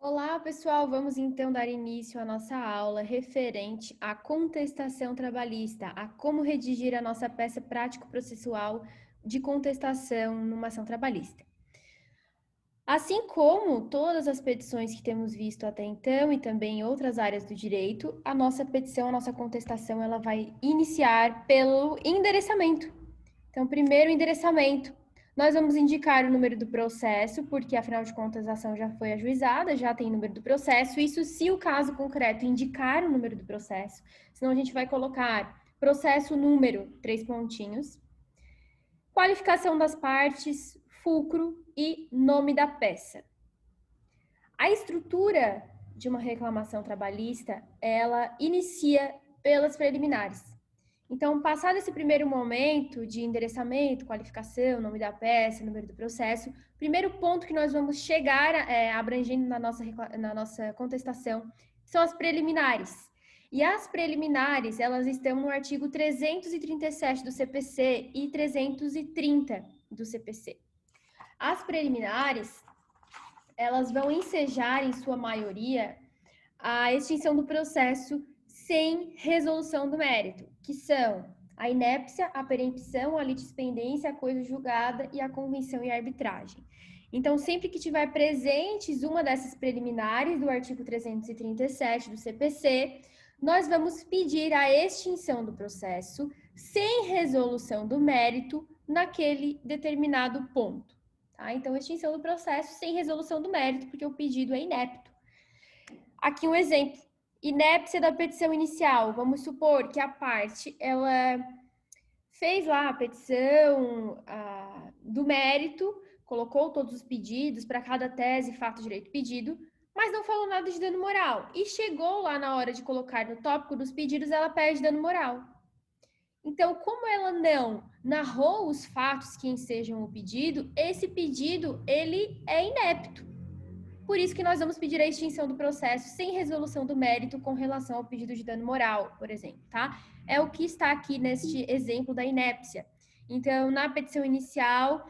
Olá, pessoal! Vamos então dar início à nossa aula referente à contestação trabalhista, a como redigir a nossa peça prático-processual de contestação numa ação trabalhista. Assim como todas as petições que temos visto até então e também em outras áreas do direito, a nossa petição, a nossa contestação, ela vai iniciar pelo endereçamento. Então, primeiro, o endereçamento. Nós vamos indicar o número do processo, porque afinal de contas a ação já foi ajuizada, já tem número do processo. Isso se o caso concreto indicar o número do processo. Senão a gente vai colocar processo número, 3 pontinhos. Qualificação das partes, fulcro e nome da peça. A estrutura de uma reclamação trabalhista, ela inicia pelas preliminares. Então, passado esse primeiro momento de endereçamento, qualificação, nome da peça, número do processo, primeiro ponto que nós vamos chegar abrangendo na nossa contestação são as preliminares. E as preliminares, elas estão no artigo 337 do CPC e 330 do CPC. As preliminares, elas vão ensejar, em sua maioria, a extinção do processo sem resolução do mérito, que são a inépcia, a perempção, a litispendência, a coisa julgada e a convenção e a arbitragem. Então, sempre que tiver presentes uma dessas preliminares do artigo 337 do CPC, nós vamos pedir a extinção do processo sem resolução do mérito naquele determinado ponto. Tá? Então, extinção do processo sem resolução do mérito, porque o pedido é inepto. Aqui um exemplo. Inépcia da petição inicial. Vamos supor que a parte, ela fez lá a petição do mérito, colocou todos os pedidos para cada tese, fato, direito, pedido, mas não falou nada de dano moral. E chegou lá na hora de colocar no tópico dos pedidos, ela pede dano moral. Então, como ela não narrou os fatos que ensejam o pedido, esse pedido, ele é inepto. Por isso que nós vamos pedir a extinção do processo sem resolução do mérito com relação ao pedido de dano moral, por exemplo, tá? É o que está aqui neste exemplo da inépcia. Então, na petição inicial,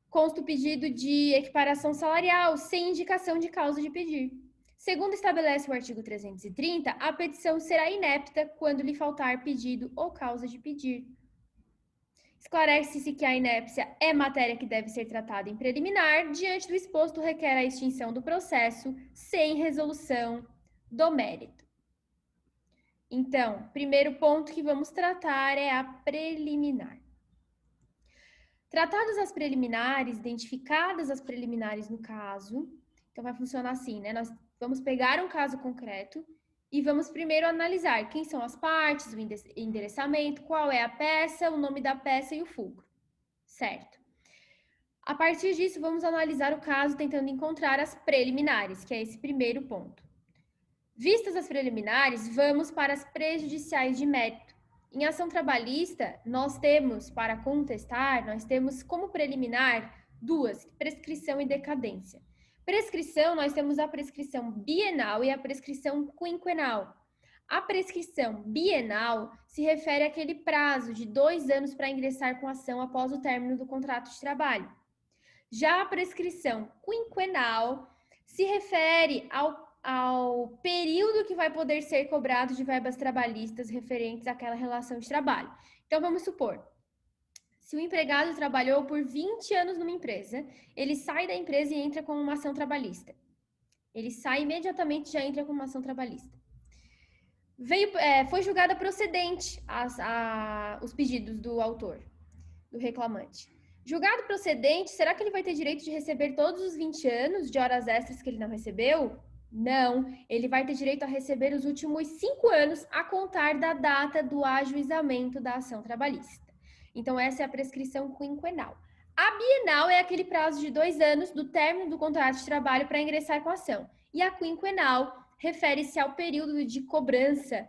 consta o pedido de equiparação salarial sem indicação de causa de pedir. Segundo estabelece o artigo 330, a petição será inepta quando lhe faltar pedido ou causa de pedir. Esclarece-se que a inépcia é matéria que deve ser tratada em preliminar, diante do exposto requer a extinção do processo sem resolução do mérito. Então, primeiro ponto que vamos tratar é a preliminar. Tratadas as preliminares, identificadas as preliminares no caso, então vai funcionar assim, né? Nós vamos pegar um caso concreto e vamos primeiro analisar quem são as partes, o endereçamento, qual é a peça, o nome da peça e o fulcro, certo? A partir disso, vamos analisar o caso tentando encontrar as preliminares, que é esse primeiro ponto. Vistas as preliminares, vamos para as prejudiciais de mérito. Em ação trabalhista, nós temos, para contestar, nós temos como preliminar duas, prescrição e decadência. Prescrição, nós temos a prescrição bienal e a prescrição quinquenal. A prescrição bienal se refere àquele prazo de 2 anos para ingressar com a ação após o término do contrato de trabalho. Já a prescrição quinquenal se refere ao período que vai poder ser cobrado de verbas trabalhistas referentes àquela relação de trabalho. Então, vamos supor, se o empregado trabalhou por 20 anos numa empresa, ele sai da empresa e entra com uma ação trabalhista. Ele sai imediatamente e já entra com uma ação trabalhista. Foi julgada procedente os pedidos do autor, do reclamante. Julgado procedente, será que ele vai ter direito de receber todos os 20 anos de horas extras que ele não recebeu? Não, ele vai ter direito a receber os últimos 5 anos a contar da data do ajuizamento da ação trabalhista. Então, essa é a prescrição quinquenal. A bienal é aquele prazo de 2 anos do término do contrato de trabalho para ingressar com a ação. E a quinquenal refere-se ao período de cobrança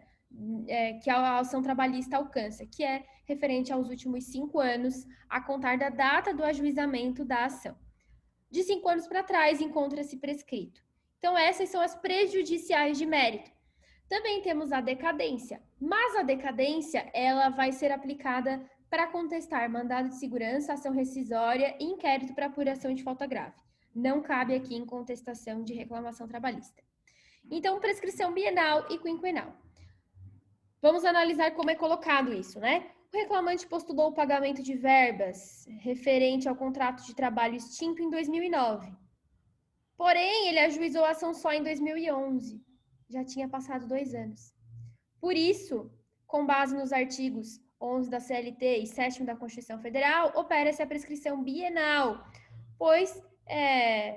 que a ação trabalhista alcança, que é referente aos últimos 5 anos a contar da data do ajuizamento da ação. De 5 anos para trás, encontra-se prescrito. Então, essas são as prejudiciais de mérito. Também temos a decadência, mas a decadência ela vai ser aplicada para contestar mandado de segurança, ação rescisória e inquérito para apuração de falta grave. não cabe aqui em contestação de reclamação trabalhista. Então, prescrição bienal e quinquenal. Vamos analisar como é colocado isso, né? O reclamante postulou o pagamento de verbas referente ao contrato de trabalho extinto em 2009. Porém, ele ajuizou a ação só em 2011. Já tinha passado 2 anos. Por isso, com base nos artigos 11 da CLT e 7º da Constituição Federal, opera-se a prescrição bienal, pois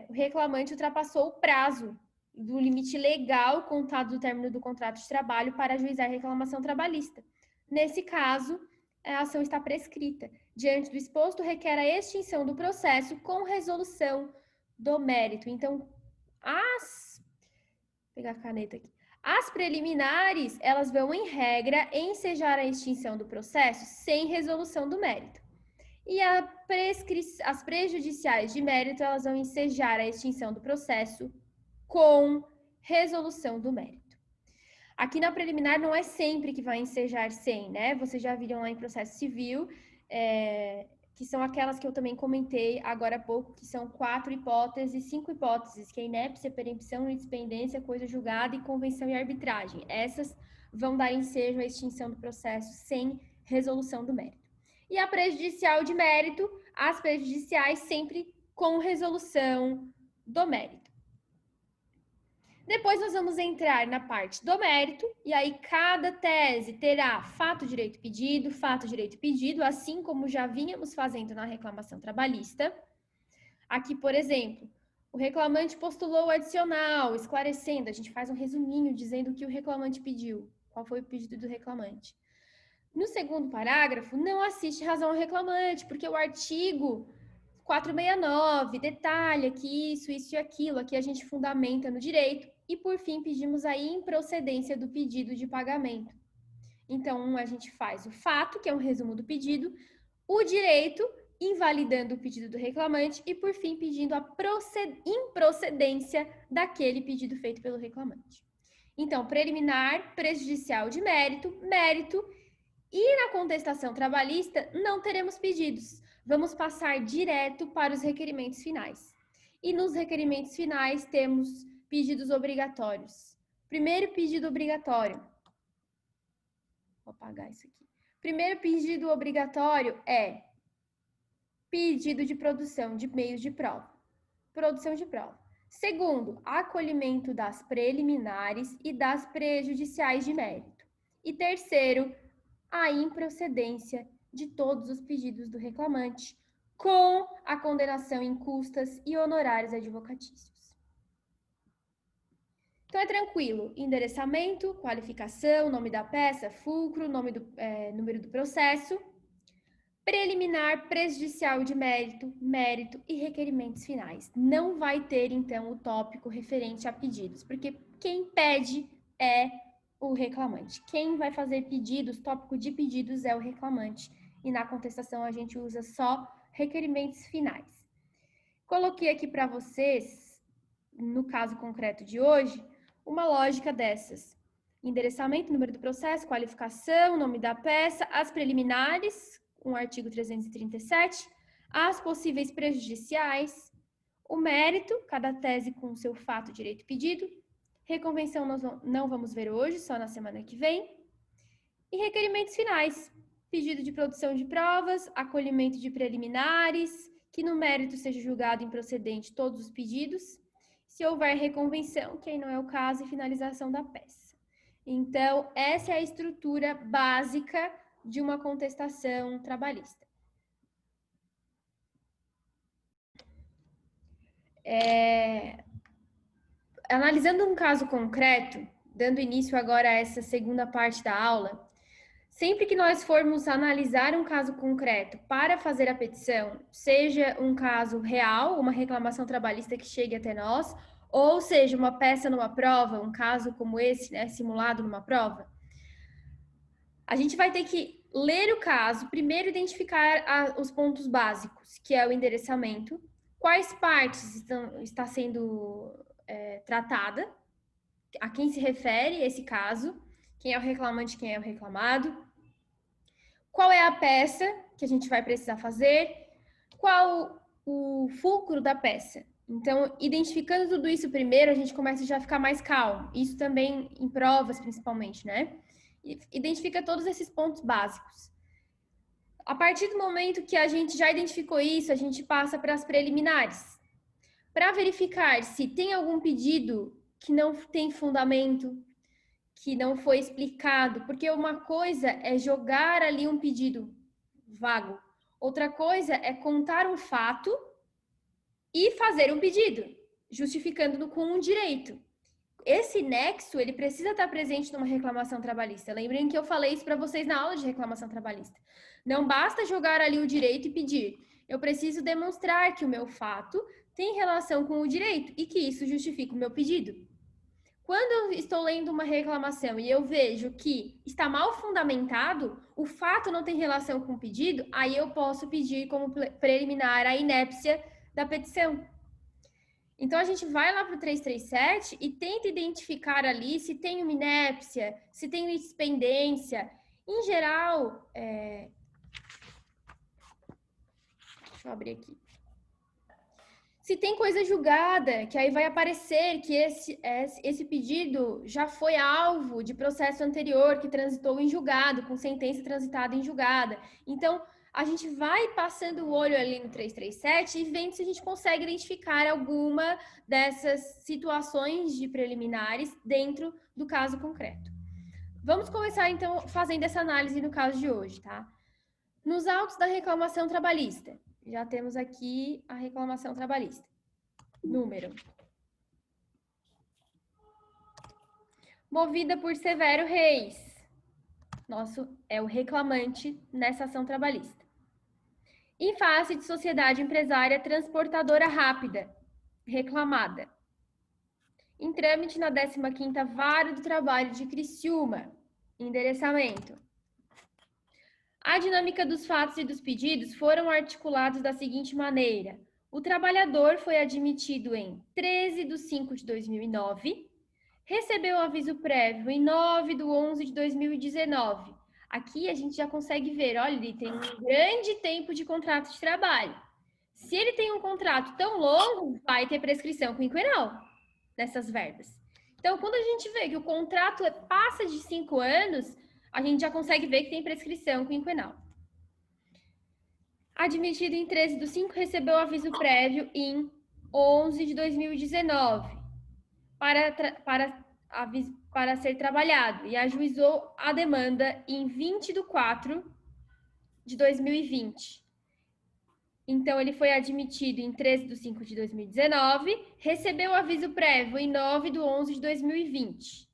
o reclamante ultrapassou o prazo do limite legal contado do término do contrato de trabalho para ajuizar reclamação trabalhista. Nesse caso, a ação está prescrita. Diante do exposto, requer a extinção do processo com resolução do mérito. Então, vou pegar a caneta aqui. As preliminares, elas vão, em regra, ensejar a extinção do processo sem resolução do mérito. E as prejudiciais de mérito, elas vão ensejar a extinção do processo com resolução do mérito. Aqui na preliminar não é sempre que vai ensejar sem, né? Vocês já viram lá em processo civil, que são aquelas que eu também comentei agora há pouco, que são 4 hipóteses, 5 hipóteses, que é inépcia, perempção, litispendência, coisa julgada e convenção e arbitragem. Essas vão dar ensejo à extinção do processo sem resolução do mérito. E a prejudicial de mérito, as prejudiciais sempre com resolução do mérito. Depois nós vamos entrar na parte do mérito, e aí cada tese terá fato, direito, pedido, assim como já vínhamos fazendo na reclamação trabalhista. Aqui, por exemplo, o reclamante postulou o adicional, esclarecendo, a gente faz um resuminho dizendo o que o reclamante pediu, qual foi o pedido do reclamante. No segundo parágrafo, não assiste razão ao reclamante, porque o artigo 469 detalha que isso e aquilo, aqui a gente fundamenta no direito, e por fim pedimos a improcedência do pedido de pagamento. Então, a gente faz o fato, que é um resumo do pedido, o direito, invalidando o pedido do reclamante, e por fim pedindo a improcedência daquele pedido feito pelo reclamante. Então, preliminar, prejudicial de mérito, mérito, e na contestação trabalhista não teremos pedidos. Vamos passar direto para os requerimentos finais. E nos requerimentos finais temos pedidos obrigatórios. Primeiro pedido obrigatório. Vou apagar isso aqui. Primeiro pedido obrigatório é pedido de produção de meios de prova. Produção de prova. Segundo, acolhimento das preliminares e das prejudiciais de mérito. E terceiro, a improcedência de todos os pedidos do reclamante, com a condenação em custas e honorários advocatícios. Então, é tranquilo. Endereçamento, qualificação, nome da peça, fulcro, número do processo, preliminar, prejudicial de mérito, mérito e requerimentos finais. Não vai ter, então, o tópico referente a pedidos, porque quem pede é o reclamante. Quem vai fazer pedidos, tópico de pedidos é o reclamante. E na contestação a gente usa só requerimentos finais. Coloquei aqui para vocês, no caso concreto de hoje, uma lógica dessas. Endereçamento, número do processo, qualificação, nome da peça, as preliminares, com o artigo 337, as possíveis prejudiciais, o mérito, cada tese com seu fato, direito e pedido. Reconvenção nós não vamos ver hoje, só na semana que vem. E requerimentos finais, pedido de produção de provas, acolhimento de preliminares, que no mérito seja julgado improcedente todos os pedidos, se houver reconvenção, que aí não é o caso, e finalização da peça. Então, essa é a estrutura básica de uma contestação trabalhista. Analisando um caso concreto, dando início agora a essa segunda parte da aula, sempre que nós formos analisar um caso concreto para fazer a petição, seja um caso real, uma reclamação trabalhista que chegue até nós, ou seja, uma peça numa prova, um caso como esse, né, simulado numa prova, a gente vai ter que ler o caso, primeiro identificar os pontos básicos, que é o endereçamento, quais partes está sendo tratada, a quem se refere esse caso, quem é o reclamante, quem é o reclamado, qual é a peça que a gente vai precisar fazer, qual o fulcro da peça, Então, identificando tudo isso primeiro, a gente começa já a ficar mais calmo. Isso também em provas, principalmente, né? Identifica todos esses pontos básicos. A partir do momento que a gente já identificou isso, a gente passa para as preliminares. Para verificar se tem algum pedido que não tem fundamento, que não foi explicado, porque uma coisa é jogar ali um pedido vago, outra coisa é contar um fato e fazer um pedido, justificando com um direito. Esse nexo, ele precisa estar presente numa reclamação trabalhista. Lembrem que eu falei isso para vocês na aula de reclamação trabalhista. Não basta jogar ali o direito e pedir. Eu preciso demonstrar que o meu fato tem relação com o direito e que isso justifica o meu pedido. Quando eu estou lendo uma reclamação e eu vejo que está mal fundamentado, o fato não tem relação com o pedido, aí eu posso pedir como preliminar a inépcia da petição. Então, a gente vai lá para o 337 e tenta identificar ali se tem uma inépcia, se tem expendência. Em geral, deixa eu abrir aqui. Se tem coisa julgada, que aí vai aparecer que esse pedido já foi alvo de processo anterior que transitou em julgado, com sentença transitada em julgada. Então, a gente vai passando o olho ali no 337 e vendo se a gente consegue identificar alguma dessas situações de preliminares dentro do caso concreto. Vamos começar, então, fazendo essa análise no caso de hoje, tá? Nos autos da reclamação trabalhista, já temos aqui a reclamação trabalhista. Número. Movida por Severo Reis. Nosso é o reclamante nessa ação trabalhista. Em face de sociedade empresária transportadora rápida, reclamada. Em trâmite na 15ª Vara do Trabalho de Criciúma. Endereçamento. A dinâmica dos fatos e dos pedidos foram articulados da seguinte maneira. O trabalhador foi admitido em 13/5/2009, recebeu aviso prévio em 9/11/2019. Aqui a gente já consegue ver, olha, ele tem um grande tempo de contrato de trabalho. Se ele tem um contrato tão longo, vai ter prescrição quinquenal nessas verbas. Então, quando a gente vê que o contrato passa de 5 anos, a gente já consegue ver que tem prescrição quinquenal. Admitido em 13/5, recebeu aviso prévio em 11/2019 para ser trabalhado e ajuizou a demanda em 20/4/2020. Então, ele foi admitido em 13/5/2019, recebeu aviso prévio em 9/11/2020.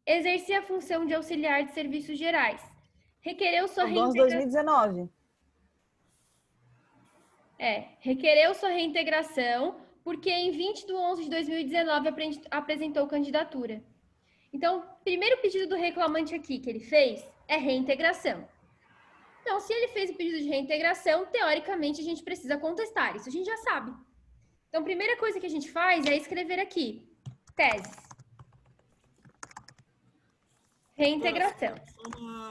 Exercia a função de auxiliar de serviços gerais. Requereu sua reintegração. 2019. Requereu sua reintegração porque em 20/11/2019 apresentou candidatura. Então, o primeiro pedido do reclamante aqui que ele fez é reintegração. Então, se ele fez o pedido de reintegração, teoricamente a gente precisa contestar. Isso a gente já sabe. Então, a primeira coisa que a gente faz é escrever aqui, tese. Reintegração. Só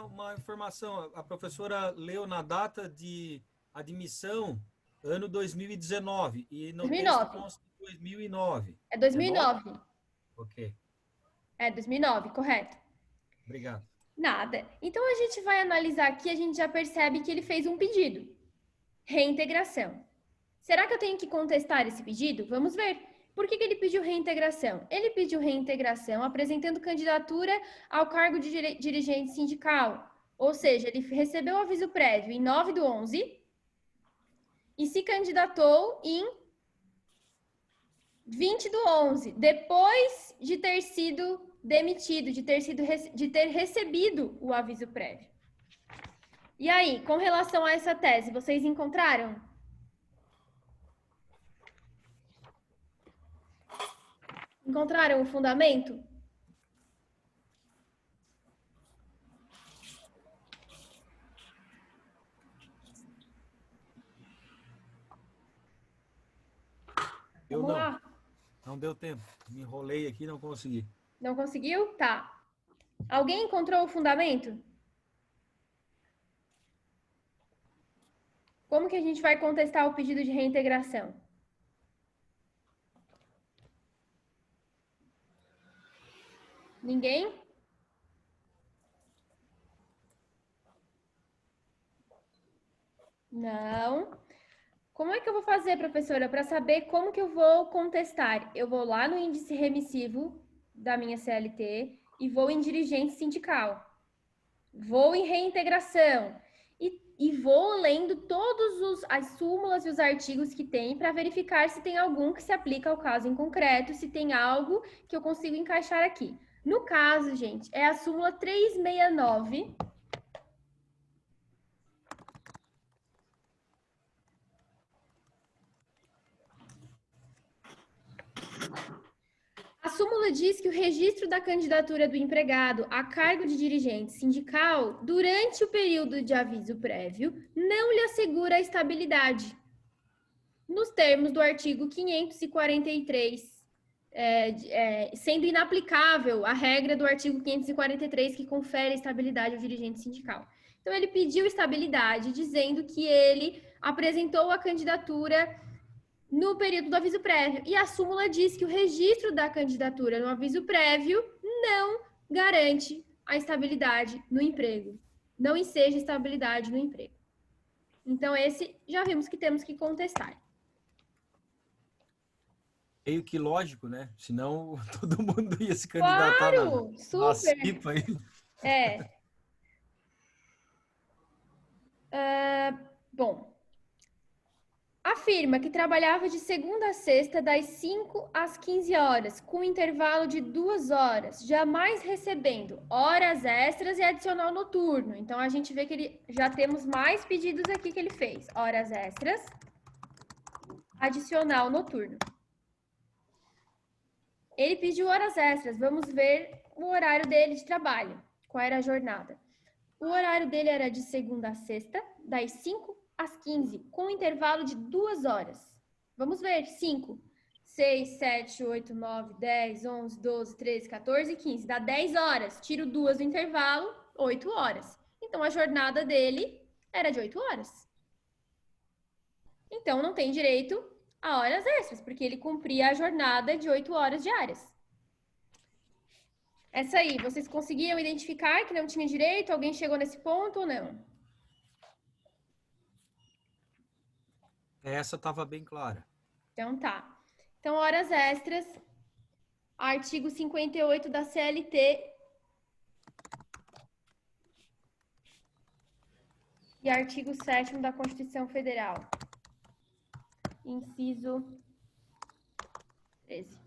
uma informação, a professora leu na data de admissão ano 2019 e no 2009. texto consta 2009. É 2009. Ok. É 2009, correto. Obrigado. Nada. Então, a gente vai analisar aqui, a gente já percebe que ele fez um pedido. Reintegração. Será que eu tenho que contestar esse pedido? Vamos ver. Por que ele pediu reintegração? Ele pediu reintegração apresentando candidatura ao cargo de dirigente sindical. Ou seja, ele recebeu o aviso prévio em 9/11 e se candidatou em 20/11, depois de ter sido demitido, de ter recebido o aviso prévio. E aí, com relação a essa tese, vocês encontraram? Encontraram o fundamento? Eu Vamos não. lá. Não deu tempo. Me enrolei aqui, não consegui. Não conseguiu? Tá. Alguém encontrou o fundamento? Como que a gente vai contestar o pedido de reintegração? Ninguém? Não. Como é que eu vou fazer, professora, para saber como que eu vou contestar? Eu vou lá no índice remissivo da minha CLT e vou em dirigente sindical. Vou em reintegração e vou lendo todas as súmulas e os artigos que tem para verificar se tem algum que se aplica ao caso em concreto, se tem algo que eu consigo encaixar aqui. No caso, gente, é a súmula 369. A súmula diz que o registro da candidatura do empregado a cargo de dirigente sindical, durante o período de aviso prévio, não lhe assegura a estabilidade, nos termos do artigo 543, sendo inaplicável a regra do artigo 543 que confere estabilidade ao dirigente sindical. Então, ele pediu estabilidade, dizendo que ele apresentou a candidatura no período do aviso prévio. E a súmula diz que o registro da candidatura no aviso prévio não garante a estabilidade no emprego. Não enseja estabilidade no emprego. Então, esse já vimos que temos que contestar. Meio que lógico, né? Senão todo mundo ia se candidatar Claro, na super. CIPA aí. Bom, afirma que trabalhava de segunda a sexta, das 5 às 15 horas, com intervalo de 2 horas, jamais recebendo horas extras e adicional noturno. Então, a gente vê que ele já temos mais pedidos aqui que ele fez. Horas extras, adicional noturno. Ele pediu horas extras. Vamos ver o horário dele de trabalho. Qual era a jornada? O horário dele era de segunda a sexta, das 5 às 15, com intervalo de 2 horas. Vamos ver. 5, 6, 7, 8, 9, 10, 11, 12, 13, 14 e 15. Dá 10 horas. Tiro 2 do intervalo, 8 horas. Então, a jornada dele era de 8 horas. Então, não tem direito a horas extras, porque ele cumpria a jornada de 8 horas diárias. Essa aí, vocês conseguiam identificar que não tinha direito? Alguém chegou nesse ponto ou não? Essa estava bem clara. Então tá. Então, horas extras, artigo 58 da CLT e artigo 7º da Constituição Federal. Inciso 13.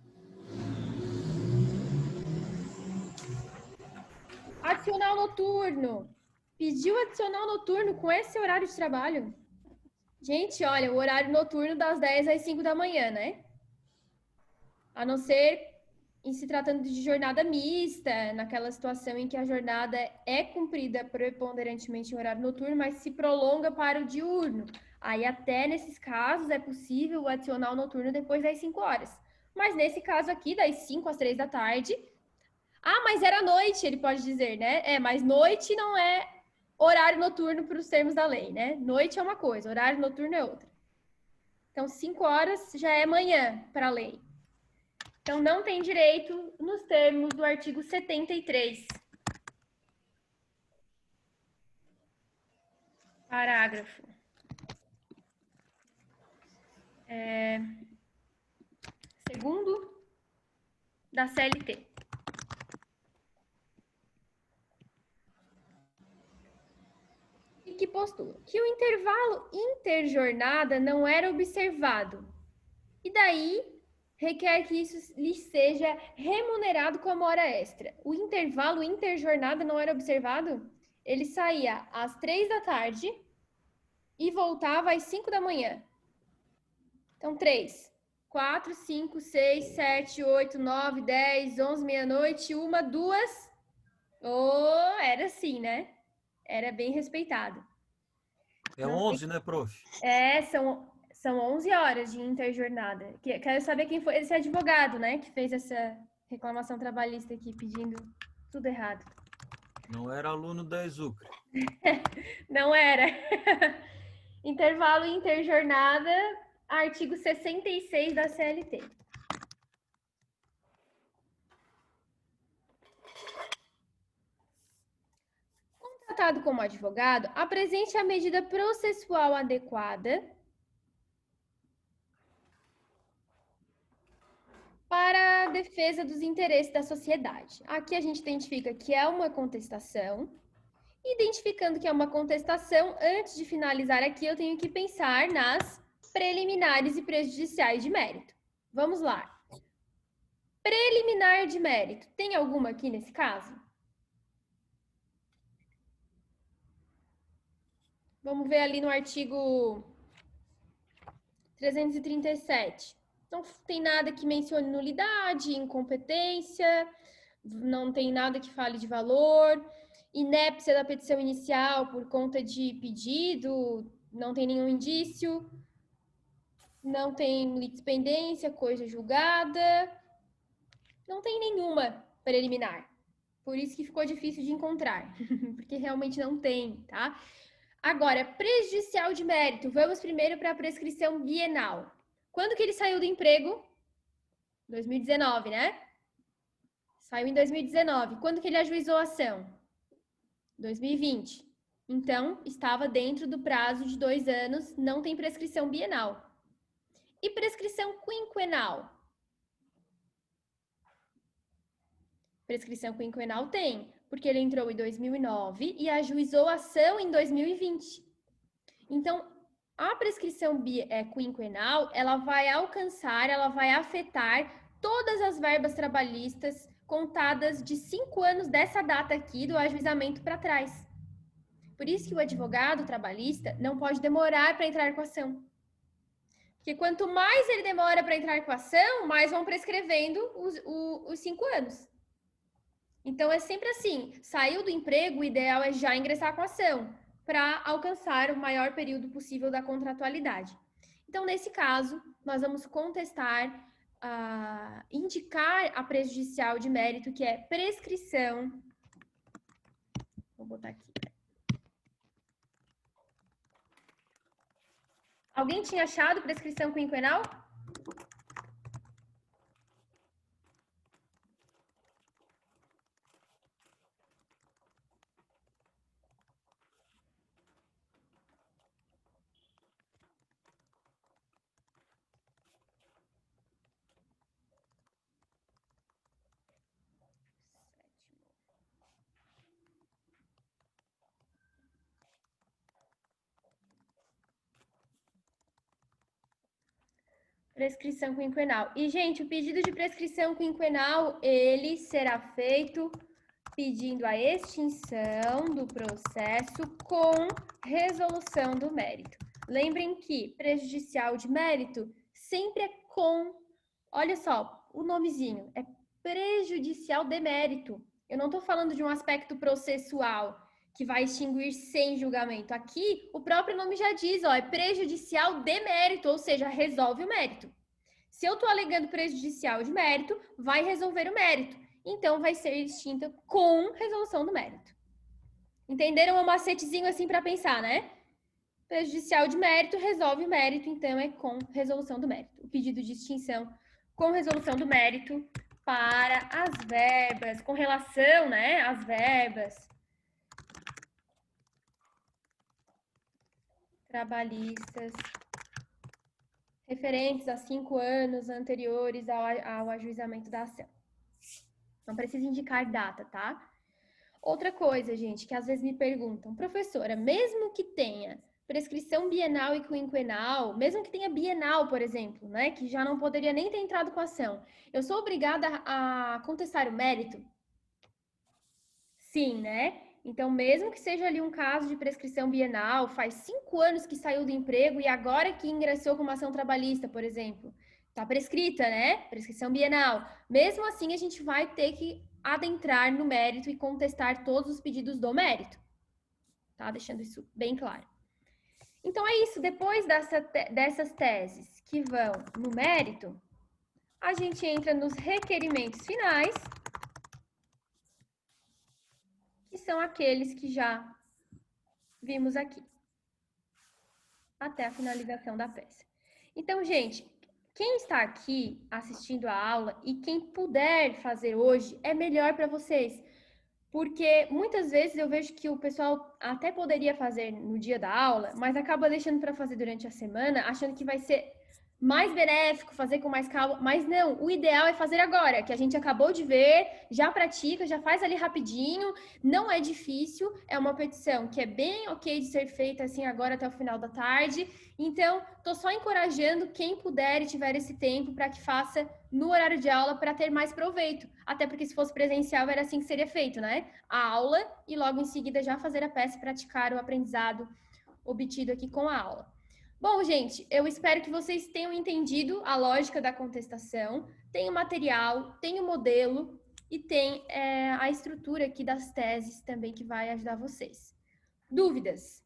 Adicional noturno. Pediu adicional noturno com esse horário de trabalho? Gente, olha, o horário noturno das 10 às 5 da manhã, né? A não ser em se tratando de jornada mista, naquela situação em que a jornada é cumprida preponderantemente em horário noturno, mas se prolonga para o diurno. Aí, até nesses casos, é possível o adicional noturno depois das 5 horas. Mas nesse caso aqui, das 5 às 3 da tarde... Ah, mas era noite, ele pode dizer, né? Mas noite não é horário noturno para os termos da lei, né? Noite é uma coisa, horário noturno é outra. Então, 5 horas já é manhã para a lei. Então, não tem direito nos termos do artigo 73. Parágrafo. Segundo da CLT. E que postula que o intervalo interjornada não era observado. E daí requer que isso lhe seja remunerado como hora extra. O intervalo interjornada não era observado? Ele saía às 3 da tarde e voltava às 5 da manhã. Então, 3, 4, 5, 6, 7, 8, 9, 10, 11, meia-noite, 1, 2. Oh, era assim, né? Era bem respeitado. É 11, né, prof? São 11 horas de interjornada. Quero saber quem foi esse advogado, né, que fez essa reclamação trabalhista aqui, pedindo tudo errado. Não era aluno da Exucre. Não era. Intervalo interjornada, artigo 66 da CLT. advogado como advogado, apresente a medida processual adequada para a defesa dos interesses da sociedade. Aqui a gente identifica que é uma contestação. Identificando que é uma contestação, antes de finalizar aqui, eu tenho que pensar nas preliminares e prejudiciais de mérito. Vamos lá. Preliminar de mérito. Tem alguma aqui nesse caso? Vamos ver ali no artigo 337. Não tem nada que mencione nulidade, incompetência, não tem nada que fale de valor, inépcia da petição inicial por conta de pedido, não tem nenhum indício, não tem litispendência, coisa julgada, não tem nenhuma preliminar. Por isso que ficou difícil de encontrar, porque realmente não tem, tá? Agora, prejudicial de mérito. Vamos primeiro para a prescrição bienal. Quando que ele saiu do emprego? 2019, né? Saiu em 2019. Quando que ele ajuizou a ação? 2020. Então, estava dentro do prazo de 2 anos, não tem prescrição bienal. E prescrição quinquenal? Prescrição quinquenal tem, porque ele entrou em 2009 e ajuizou a ação em 2020. Então, a prescrição quinquenal, ela vai alcançar, ela vai afetar todas as verbas trabalhistas contadas de 5 anos dessa data aqui do ajuizamento para trás. Por isso que o advogado trabalhista não pode demorar para entrar com a ação. Porque quanto mais ele demora para entrar com a ação, mais vão prescrevendo os 5 anos. Então, é sempre assim, saiu do emprego, o ideal é já ingressar com a ação, para alcançar o maior período possível da contratualidade. Então, nesse caso, nós vamos contestar, indicar a prejudicial de mérito, que é prescrição. Vou botar aqui. Alguém tinha achado prescrição quinquenal? Prescrição quinquenal. E, gente, o pedido de prescrição quinquenal, ele será feito pedindo a extinção do processo com resolução do mérito. Lembrem que prejudicial de mérito sempre é com, olha só, o nomezinho, é prejudicial de mérito. Eu não estou falando de um aspecto processual que vai extinguir sem julgamento. Aqui, o próprio nome já diz, ó, é prejudicial de mérito, ou seja, resolve o mérito. Se eu estou alegando prejudicial de mérito, vai resolver o mérito. Então, vai ser extinta com resolução do mérito. Entenderam? É um macetezinho assim para pensar, né? Prejudicial de mérito resolve o mérito, então é com resolução do mérito. O pedido de extinção com resolução do mérito para as verbas, com relação, né, às verbas trabalhistas referentes a 5 anos anteriores ao ajuizamento da ação. Não precisa indicar data, tá? Outra coisa, gente, que às vezes me perguntam, professora, mesmo que tenha prescrição bienal e quinquenal, mesmo que tenha bienal, por exemplo, né, que já não poderia nem ter entrado com a ação, eu sou obrigada a contestar o mérito? Sim, né? Então, mesmo que seja ali um caso de prescrição bienal, faz 5 anos que saiu do emprego e agora que ingressou com uma ação trabalhista, por exemplo, tá prescrita, né? Prescrição bienal. Mesmo assim, a gente vai ter que adentrar no mérito e contestar todos os pedidos do mérito. Tá? Deixando isso bem claro. Então, é isso. Depois dessas teses que vão no mérito, a gente entra nos requerimentos finais, que são aqueles que já vimos aqui, até a finalização da peça. Então, gente, quem está aqui assistindo a aula e quem puder fazer hoje, é melhor para vocês. porque muitas vezes eu vejo que o pessoal até poderia fazer no dia da aula, mas acaba deixando para fazer durante a semana, achando que vai ser mais benéfico, fazer com mais calma, mas não, o ideal é fazer agora, que a gente acabou de ver, já pratica, já faz ali rapidinho, não é difícil, é uma petição que é bem ok de ser feita assim agora até o final da tarde, então tô só encorajando quem puder e tiver esse tempo para que faça no horário de aula para ter mais proveito, até porque se fosse presencial era assim que seria feito, né? A aula e logo em seguida já fazer a peça e praticar o aprendizado obtido aqui com a aula. Bom, gente, eu espero que vocês tenham entendido a lógica da contestação. Tem o material, tem o modelo e tem a estrutura aqui das teses também que vai ajudar vocês. Dúvidas?